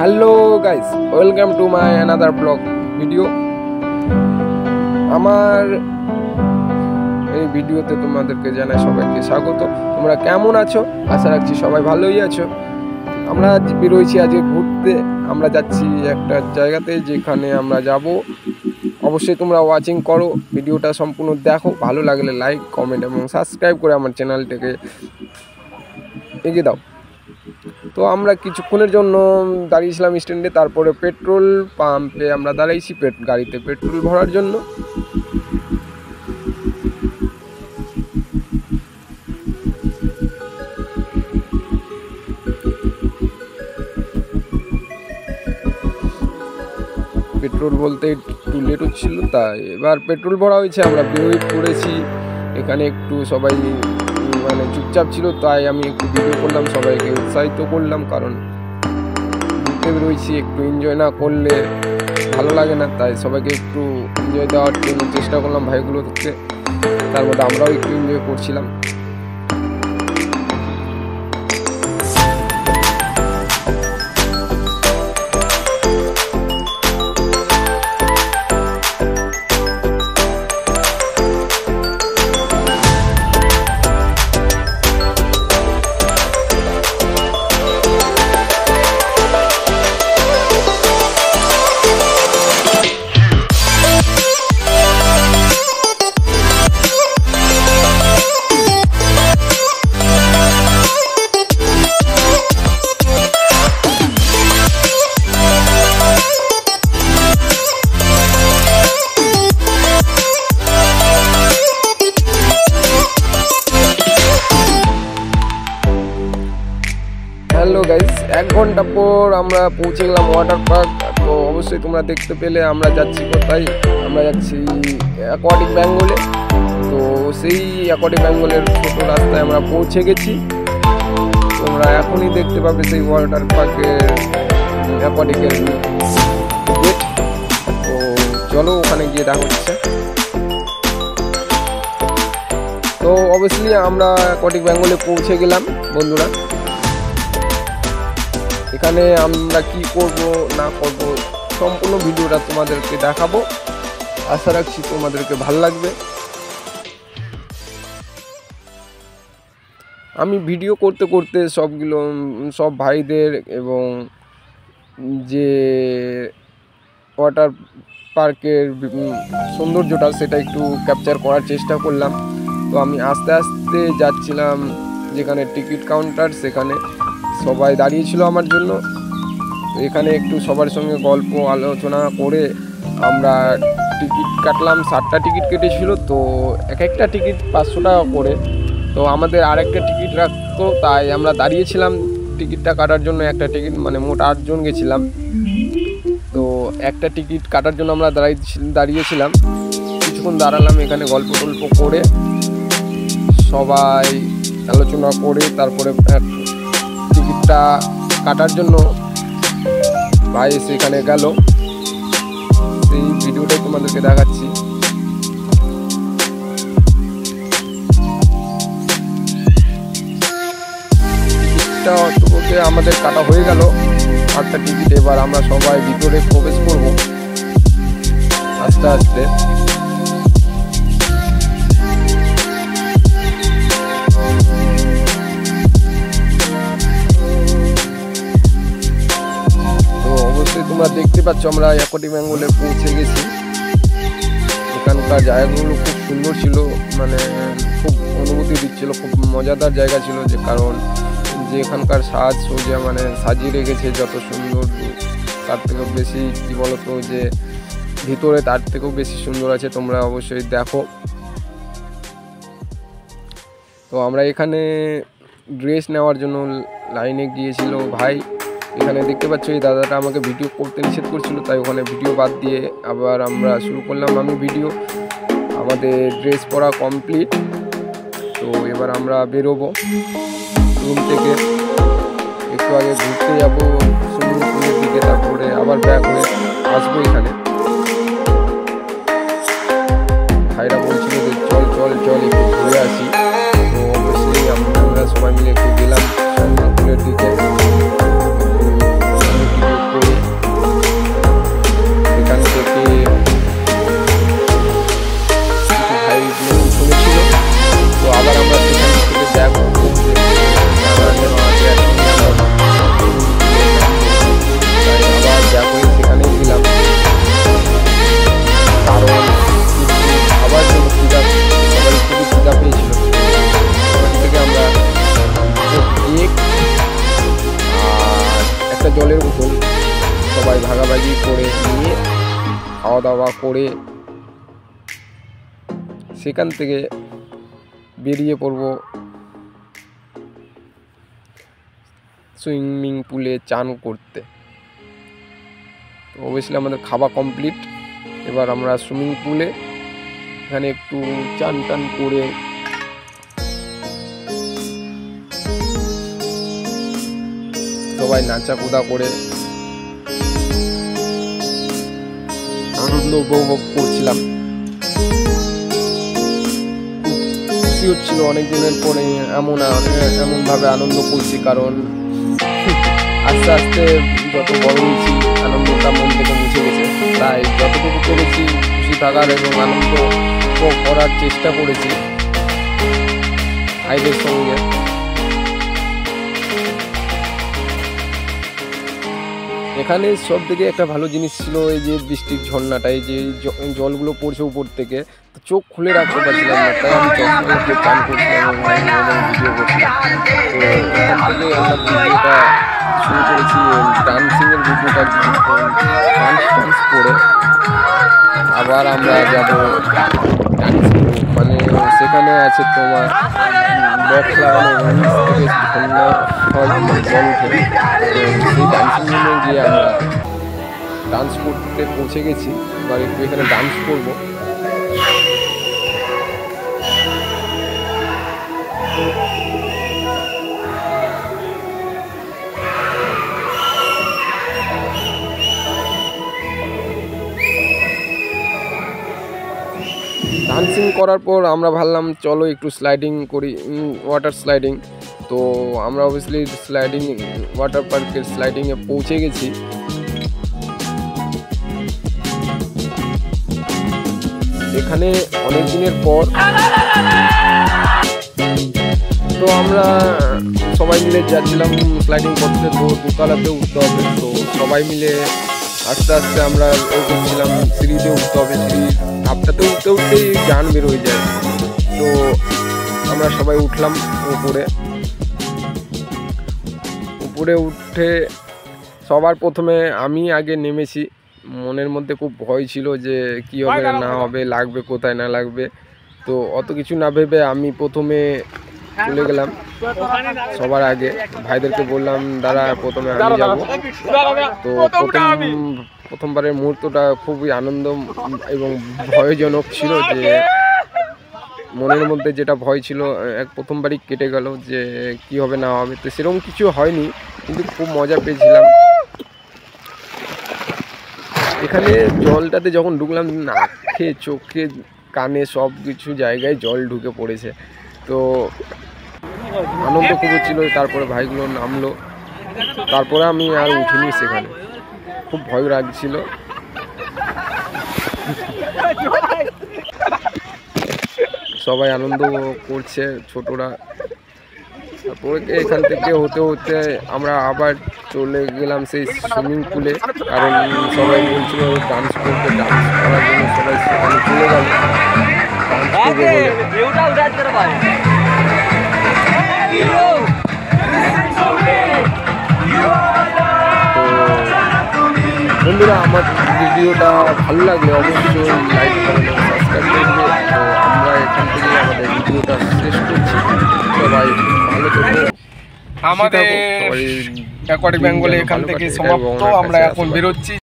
Hello guys, welcome to my another blog video. আমার এই ভিডিওতে তোমাদেরকে জানাই সবাইকে স্বাগত। তোমরা কেমন আছো? আশা রাখছি সবাই ভালোই আছো। আমরা বেরোইছি আজকে ঘুরতে। আমরা যাচ্ছি একটা জায়গাতে, যেখানে আমরা যাব। অবশ্যই তোমরা ওয়াচিং করো, ভিডিওটা সম্পূর্ণ দেখো। ভালো লাগলে লাইক, কমেন্ট এবং সাবস্ক্রাইব করে আমার চ্যানেলটাকে এগিয়ে দাও। তো আমরা কিছুক্ষণের জন্য দাঁড়িয়েছিলাম স্ট্যান্ডে, তারপরে পেট্রোল পাম্পে আমরা দাঁড়িয়েছি গাড়িতে পেট্রোল ভরার জন্য। পেট্রোল বলতে একটু লেট হচ্ছিল, তাই এবার পেট্রোল ভরা হয়েছে। আমরা বেরোই পড়েছি। এখানে একটু সবাই চুপচাপ ছিল, তাই আমি একটু ভিডিও করলাম, সবাইকে উৎসাহিত করলাম। কারণ ঘুরতে বেরোইছি, একটু এনজয় না করলে ভালো লাগে না, তাই সবাইকে একটু এনজয় দেওয়ার জন্য চেষ্টা করলাম ভাইগুলোকে। তার মধ্যে আমরাও একটু এনজয় করছিলাম। হ্যালো গাইস, 1 ঘন্টা পর আমরা পৌঁছে গেলাম ওয়াটার পার্ক। তো অবশ্যই তোমরা দেখতে পেলে আমরা যাচ্ছি কোথায়। আমরা যাচ্ছি অ্যাকোয়াটিক বেঙ্গলে। তো সেই অ্যাকোয়াটিক বেঙ্গলের ছোট রাস্তায় আমরা পৌঁছে গেছি। তোমরা এখনই দেখতে পাবে সেই ওয়াটার পার্কের অ্যাকোয়াটিকের গেট। তো চলো ওখানে গিয়ে দেখা হচ্ছে। তো অবশ্যই আমরা অ্যাকোয়াটিক বেঙ্গলে পৌঁছে গেলাম বন্ধুরা। এখানে আমরা কি করব না করব সম্পূর্ণ ভিডিওটা তোমাদেরকে দেখাবো। আশা রাখছি তোমাদেরকে ভালো লাগবে। আমি ভিডিও করতে করতে সব ভাইদের এবং যে ওয়াটার পার্কের সৌন্দর্যটা সেটা একটু ক্যাপচার করার চেষ্টা করলাম। তো আমি আস্তে আস্তে যাচ্ছিলাম যেখানে টিকিট কাউন্টার, সেখানে সবাই দাঁড়িয়েছিল আমার জন্য। এখানে একটু সবার সঙ্গে গল্প আলোচনা করে আমরা টিকিট কাটলাম। 7টা টিকিট কেটেছিল, তো একটা টিকিট 500 টাকা করে। তো আমাদের আরেকটা টিকিট রাখতো, তাই আমরা দাঁড়িয়েছিলাম টিকিটটা কাটার জন্য। একটা টিকিট মোট 8 জন গেছিলাম। তো একটা টিকিট কাটার জন্য আমরা দাঁড়িয়েছিলাম। কিছুক্ষণ দাঁড়ালাম, এখানে গল্প টল্প করে সবাই আলোচনা করে তারপরে টিকিটটা কাটার জন্য ভাই সেখানে গেল। সেই ভিডিওটাই তোমাদেরকে দেখাচ্ছি। টিকিটটা অতটুকুতে আমাদের কাটা হয়ে গেল 8টা টিকিট। এবার আমরা সবাই ভিতরে প্রবেশ করব আস্তে আস্তে। তোমরা দেখতে পাচ্ছ আমরা অ্যাকোয়াটিক বেঙ্গলে পৌঁছে গেছি। এখানকার জায়গাগুলো খুব সুন্দর ছিল, খুব অনুভূতি দিচ্ছিল, খুব মজাদার জায়গা ছিল। যে কারণ যে এখানকার সাজসজ্জা সাজিয়ে রেখেছে যত সুন্দর, তার থেকেও বেশি কি বলতো যে ভিতরে তার থেকেও বেশি সুন্দর আছে। তোমরা অবশ্যই দেখো। তো আমরা এখানে ড্রেস নেওয়ার জন্য লাইনে গিয়েছিল ভাই। এখানে দেখতে পাচ্ছ এই দাদাটা আমাকে ভিডিও করতে নিষেধ করছিল, তাই ওখানে ভিডিও বাদ দিয়ে আবার আমরা শুরু করলাম আমি ভিডিও। আমাদের ড্রেস পরা কমপ্লিট। তো এবার আমরা বেরোবো রুম থেকে। একটু আগে ঘুরতে যাবো সুইমিং পুলের দিকে, তারপরে আবার ব্যাক হয়ে আসবো এখানে। ভাইরা বলছিল যে চল চল চল একটু ঘুরে আসি। তো অবশ্যই আমরা সবাই মিলে একটু গেলাম সুইমিং পুলের দিকে। জলের বোতল সবাই ভাগাভাগি করে নিয়ে খাওয়া দাওয়া করে সেখান থেকে বেরিয়ে পড়ব সুইমিং পুলে চান করতে। তো অবভিয়াসলি আমাদের খাওয়া কমপ্লিট, এবার আমরা সুইমিং পুলে এখানে একটু চান টান করে সবাই নাচা কুদা করে আনন্দ উপভোগ করছিলাম। খুশি হচ্ছিল অনেক দিনের পরে এমনভাবে আনন্দ করছি, কারণ আস্তে আস্তে যত বড় হয়েছি আনন্দটা মন থেকে মুছে গেছে। তাই যতটুকু করেছি খুশি থাকার এবং আনন্দ করার চেষ্টা করেছি ভাইদের সঙ্গে। এখানে সব থেকে একটা ভালো জিনিস ছিল এই যে বৃষ্টির ঝর্ণাটাই, যে জলগুলো পড়ছে উপর থেকে, তো চোখ খুলে রাখতে পারছিলাম না, তাই আমি চোখ খুলে চান করছিলাম এবং ভিডিও করছিলাম। তো এখান থেকে আমরা ভিডিওটা শুরু করেছি, ডান্সিংয়ের ভিডিওটা ডান্স করে আবার আমরা যাব ডান্সিং, মানে সেখানে আছে তোমার বক্স লাগানো থেকে ঝর্ণা হয়, জল উঠে। সেই ডান্সিং রুমে গিয়ে আমরা ডান্স করতে পৌঁছে গেছি। এবার একটু এখানে ডান্স করবো। ডান্সিং করার পর আমরা ভাবলাম চলো একটু স্লাইডিং করি, ওয়াটার স্লাইডিং। তো আমরা অবভিয়াসলি স্লাইডিং ওয়াটার পার্কের স্লাইডিংয়ে পৌঁছে গেছি। এখানে অনেক দিনের পর তো আমরা সবাই মিলে যাচ্ছিলাম স্লাইডিং করতে। তো দোতলাতে উঠতে হবে, তো সবাই মিলে আস্তে আস্তে আমরা করছিলাম সিঁড়িতে উঠতে হবে। সিঁড়ি ধাপটাতে উঠতে উঠতেই জান বের হয়ে যায়। তো আমরা সবাই উঠলাম উপরে উঠে সবার প্রথমে আমি আগে নেমেছি। মনের মধ্যে খুব ভয় ছিল যে কি হবে না হবে, লাগবে কোথায় না লাগবে। তো অত কিছু না ভেবে আমি প্রথমে চলে গেলাম সবার আগে। ভাইদেরকে বললাম দাঁড়া প্রথমে আমি যাব। তো প্রথমবারের মুহূর্তটা খুবই আনন্দ এবং ভয়জনক ছিল, যে মনের মধ্যে যেটা ভয় ছিল প্রথমবারই কেটে গেল যে কি হবে না হবে। তো সেরকম কিছু হয়নি, কিন্তু খুব মজা পেয়েছিলাম। এখানে জলটাতে যখন ঢুকলাম নাকে চোখে কানে সব কিছু জায়গায় জল ঢুকে পড়েছে। তো আনন্দ খুব হচ্ছিল। তারপরে ভাইগুলো নামলো, তারপরে আমি আর উঠিনি, সেখানে খুব ভয় লাগছিল। সবাই আনন্দ করছে ছোটরা। তারপরে এখান থেকে হতে হতে আমরা আবার চলে গেলাম সেই সুইমিং পুলে, কারণ সবাই বলছিল ডান্স করতে, ডান্স করার জন্য সবাই সেখানে চলে গেল ডান্স করবে বলে। বন্ধুরা, আমার ভিডিওটা ভালো লাগলে অবশ্যই লাইক করবেন, সাবস্ক্রাইব করবে। তো আমরা এখান থেকে আমাদের ভিডিওটা শেষ করছি। সবাই ভালো থাকবে। আমাদের অ্যাকোয়াটিক বেঙ্গলে এখান থেকে সমাপ্ত। আমরা এখন বেরোচ্ছি।